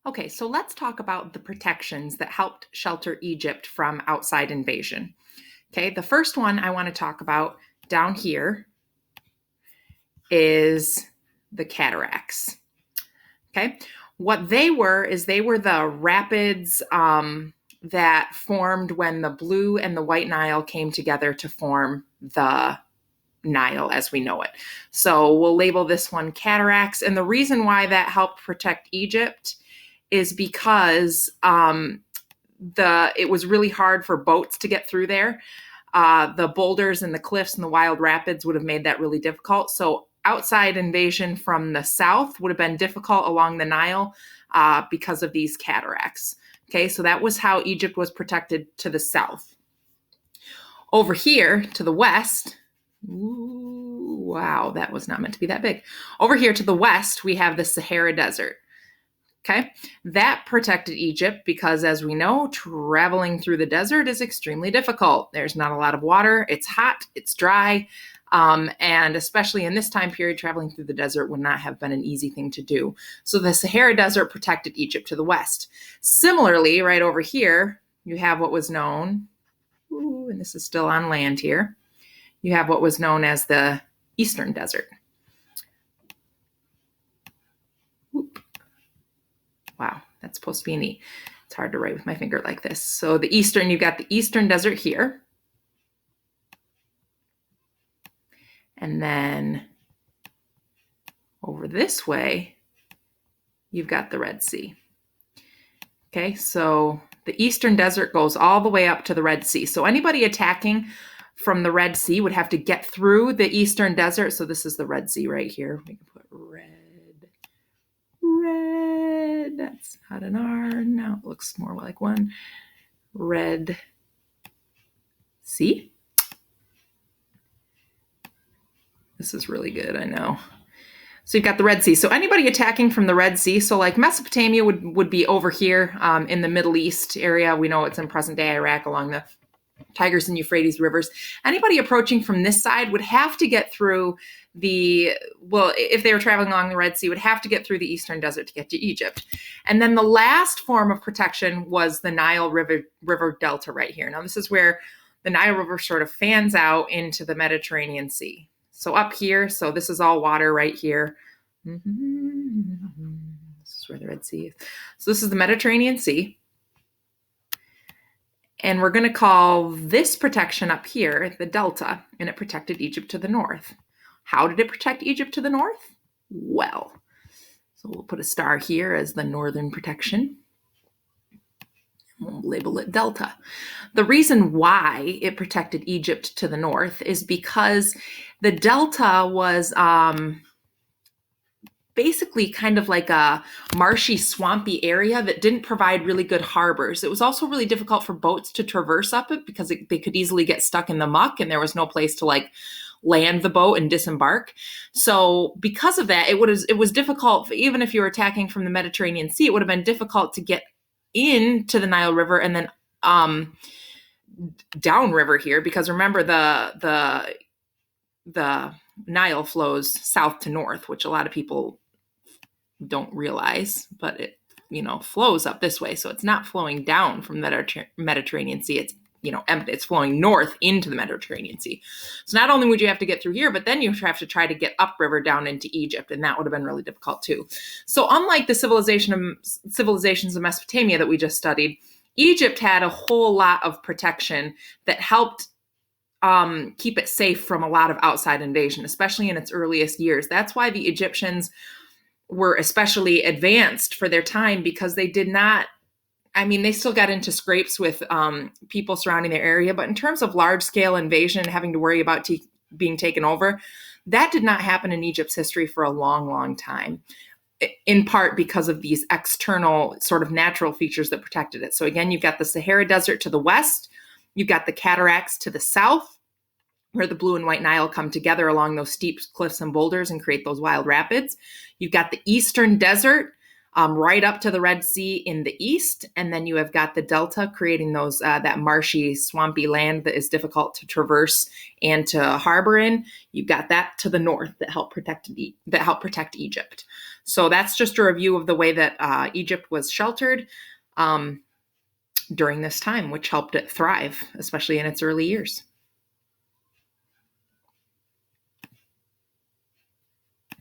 Okay, so let's talk about the protections that helped shelter Egypt from outside invasion. Okay, the first one I want to talk about down here is the cataracts. Okay, what they were is they were the rapids that formed when the Blue and the White Nile came together to form the Nile as we know it. So we'll label this one cataracts. And the reason why that helped protect Egypt is because it was really hard for boats to get through there. The boulders and the cliffs and the wild rapids would have made that really difficult. So outside invasion from the south would have been difficult along the Nile because of these cataracts. Okay, so that was how Egypt was protected to the south. Over here to the west, ooh, wow, that was not meant to be that big. Over here to the west, we have the Sahara Desert. Okay, that protected Egypt because, as we know, traveling through the desert is extremely difficult. There's not a lot of water. It's hot, it's dry, and especially in this time period, traveling through the desert would not have been an easy thing to do. So the Sahara Desert protected Egypt to the west. Similarly, right over here, you have what was known, and this is still on land here, you have what was known as the Eastern Desert. Wow, that's supposed to be an E. It's hard to write with my finger like this. So the Eastern, you've got the Eastern Desert here. And then over this way, you've got the Red Sea. Okay, so the Eastern Desert goes all the way up to the Red Sea. So anybody attacking from the Red Sea would have to get through the Eastern Desert. So this is the Red Sea right here. We can put red. That's not an R. Now it looks more like one. Red Sea. This is really good, I know. So you've got the Red Sea. So anybody attacking from the Red Sea, so like Mesopotamia would be over here in the Middle East area. We know it's in present-day Iraq along the Tigris and Euphrates rivers. Anybody approaching from this side would have to get through if they were traveling along the Red Sea, would have to get through the Eastern Desert to get to Egypt. And then the last form of protection was the Nile River Delta right here. Now, this is where the Nile River sort of fans out into the Mediterranean Sea. So up here, so this is all water right here. This is where the Red Sea is. So this is the Mediterranean Sea. And we're going to call this protection up here the Delta, and it protected Egypt to the north. How did it protect Egypt to the north? Well, so we'll put a star here as the northern protection. We'll label it Delta. The reason why it protected Egypt to the north is because the Delta was basically kind of like a marshy, swampy area that didn't provide really good harbors. It was also really difficult for boats to traverse up it because they could easily get stuck in the muck and there was no place to land the boat and disembark. So because of that, it was difficult, even if you were attacking from the Mediterranean Sea, it would have been difficult to get into the Nile River and then downriver here, because remember the Nile flows south to north, which a lot of people don't realize, but it flows up this way. So it's not flowing down from the Mediterranean Sea. It's it's flowing north into the Mediterranean Sea. So not only would you have to get through here, but then you have to try to get upriver down into Egypt, and that would have been really difficult too. So unlike the civilizations of Mesopotamia that we just studied, Egypt had a whole lot of protection that helped keep it safe from a lot of outside invasion, especially in its earliest years. That's why the Egyptians were especially advanced for their time, because they did not, they still got into scrapes with people surrounding their area, but in terms of large-scale invasion and having to worry about being taken over, that did not happen in Egypt's history for a long, long time, in part because of these external sort of natural features that protected it. So again, you've got the Sahara Desert to the west, you've got the cataracts to the south, where the Blue and White Nile come together along those steep cliffs and boulders and create those wild rapids. You've got the Eastern Desert, right up to the Red Sea in the east, and then you have got the Delta creating those that marshy, swampy land that is difficult to traverse and to harbor in. You've got that to the north that helped protect Egypt. So that's just a review of the way that Egypt was sheltered during this time, which helped it thrive, especially in its early years.